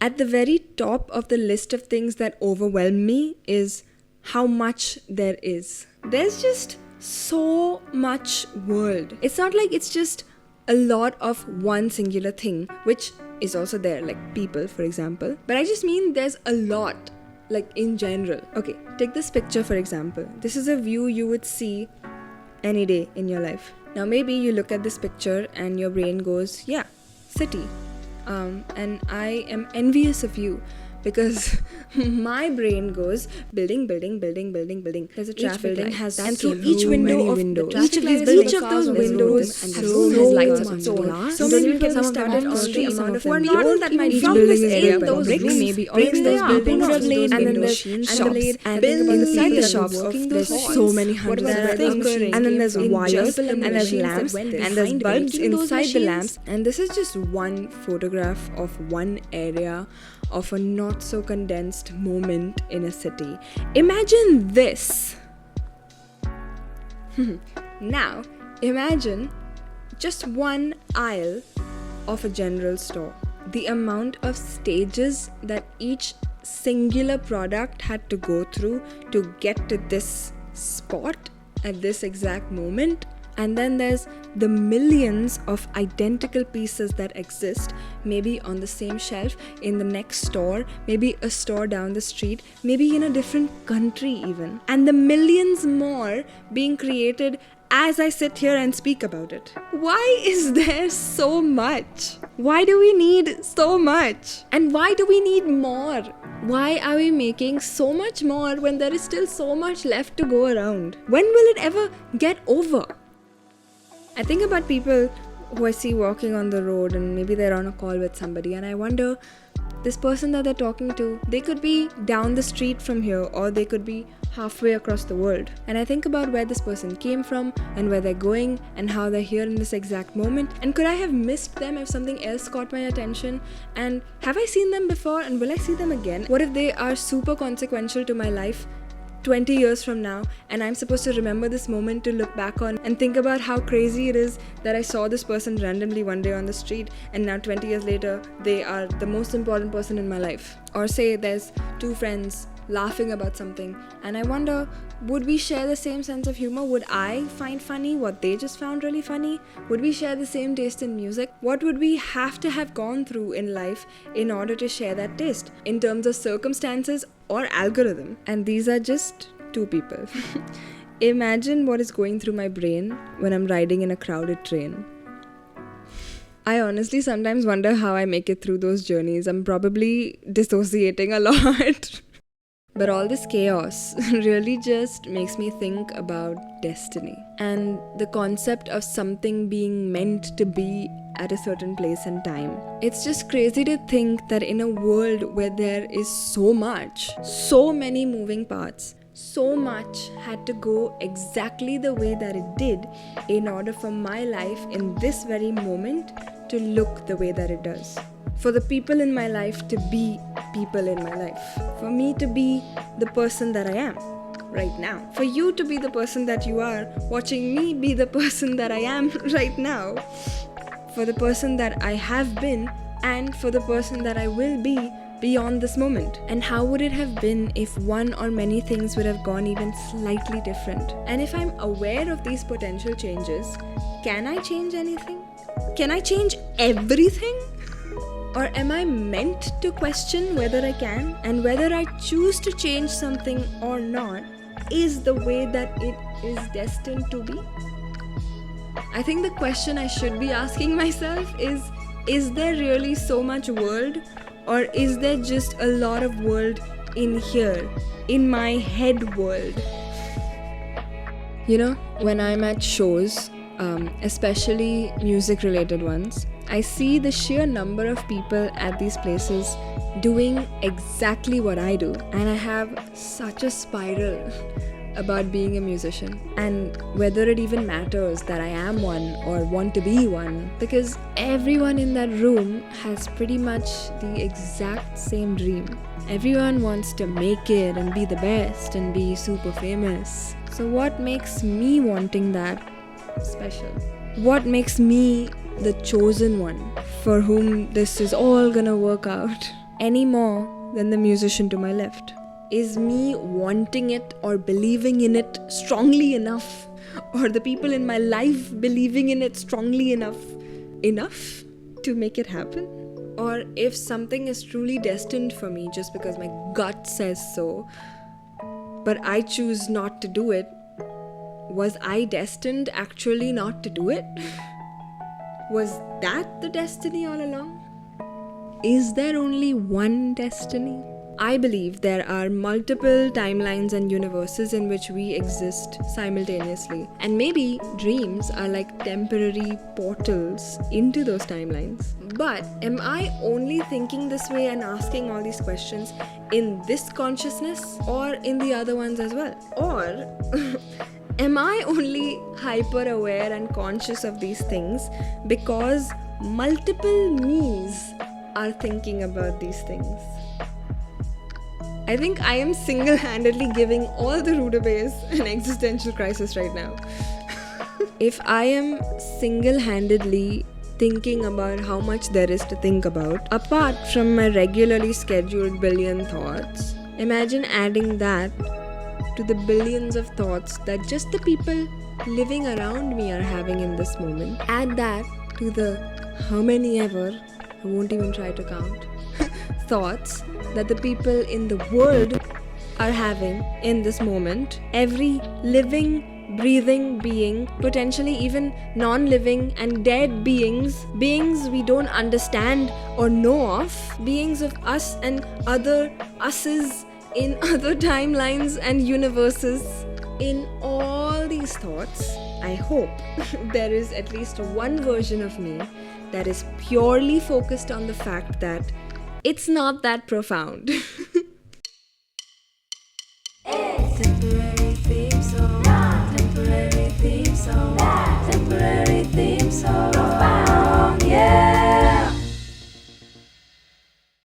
At the very top of the list of things that overwhelm me is how much there is. There's just so much world. It's not like it's just a lot of one singular thing, which is also there, like people, for example. But I just mean there's a lot, like in general. Okay, take this picture for example. This is a view you would see any day in your life. Now maybe you look at this picture and your brain goes, yeah, city. And I am envious of you because my brain goes building. There's a traffic light has and through each window of each of those windows has lights of its own. So many people have started on the amount of people that might from this area, those bricks, maybe all those buildings would have laid and then there's shops and inside the shops there's so many hundreds of things and then there's wires and there's lamps and there's bulbs inside the lamps, and this is just one photograph of one area of a not so condensed moment in a city. Imagine this. Now, imagine just one aisle of a general store. The amount of stages that each singular product had to go through to get to this spot at this exact moment. And then there's the millions of identical pieces that exist, maybe on the same shelf, in the next store, maybe a store down the street, maybe in a different country even. And the millions more being created as I sit here and speak about it. Why is there so much? Why do we need so much? And why do we need more? Why are we making so much more when there is still so much left to go around? When will it ever get over? I think about people who I see walking on the road and maybe they're on a call with somebody, and I wonder, this person that they're talking to, they could be down the street from here or they could be halfway across the world. And I think about where this person came from and where they're going and how they're here in this exact moment. And could I have missed them if something else caught my attention? And have I seen them before and will I see them again? What if they are super consequential to my life 20 years from now, and I'm supposed to remember this moment to look back on and think about how crazy it is that I saw this person randomly one day on the street, and now 20 years later they are the most important person in my life. Or say there's two friends laughing about something, and I wonder, would we share the same sense of humor? Would I find funny what they just found really funny? Would we share the same taste in music? What would we have to have gone through in life in order to share that taste, in terms of circumstances or algorithm? And these are just two people. Imagine what is going through my brain when I'm riding in a crowded train. I honestly sometimes wonder how I make it through those journeys. I'm probably dissociating a lot. But all this chaos really just makes me think about destiny and the concept of something being meant to be at a certain place and time. It's just crazy to think that in a world where there is so much, so many moving parts, so much had to go exactly the way that it did in order for my life in this very moment to look the way that it does. For the people in my life to be people in my life. For me to be the person that I am right now. For you to be the person that you are, watching me be the person that I am right now. For the person that I have been, and for the person that I will be beyond this moment. And how would it have been if one or many things would have gone even slightly different? And if I'm aware of these potential changes, can I change anything? Can I change everything? Or am I meant to question whether I can, and whether I choose to change something or not is the way that it is destined to be? I think the question I should be asking myself is there really so much world, or is there just a lot of world in here, in my head world? You know, when I'm at shows, especially music related ones, I see the sheer number of people at these places doing exactly what I do, and I have such a spiral about being a musician and whether it even matters that I am one or want to be one, because everyone in that room has pretty much the exact same dream. Everyone wants to make it and be the best and be super famous. So what makes me wanting that special? What makes me the chosen one for whom this is all gonna work out? any more than the musician to my left. Is me wanting it or believing in it strongly enough, or the people in my life believing in it strongly enough to make it happen? Or if something is truly destined for me just because my gut says so, but I choose not to do it, was I destined actually not to do it? Was that the destiny all along? Is there only one destiny? I believe there are multiple timelines and universes in which we exist simultaneously. And maybe dreams are like temporary portals into those timelines. But am I only thinking this way and asking all these questions in this consciousness or in the other ones as well? Or am I only hyper aware and conscious of these things because multiple me's are thinking about these things? I think I am single-handedly giving all the rutabagas an existential crisis right now. If I am single-handedly thinking about how much there is to think about, apart from my regularly scheduled billion thoughts, imagine adding that to the billions of thoughts that just the people living around me are having in this moment. Add that to the how many ever, I won't even try to count, thoughts that the people in the world are having in this moment. Every living, breathing being, potentially even non-living and dead beings we don't understand or know of, beings of us and other us's in other timelines and universes. In all these thoughts, I hope there is at least one version of me that is purely focused on the fact that it's not that profound.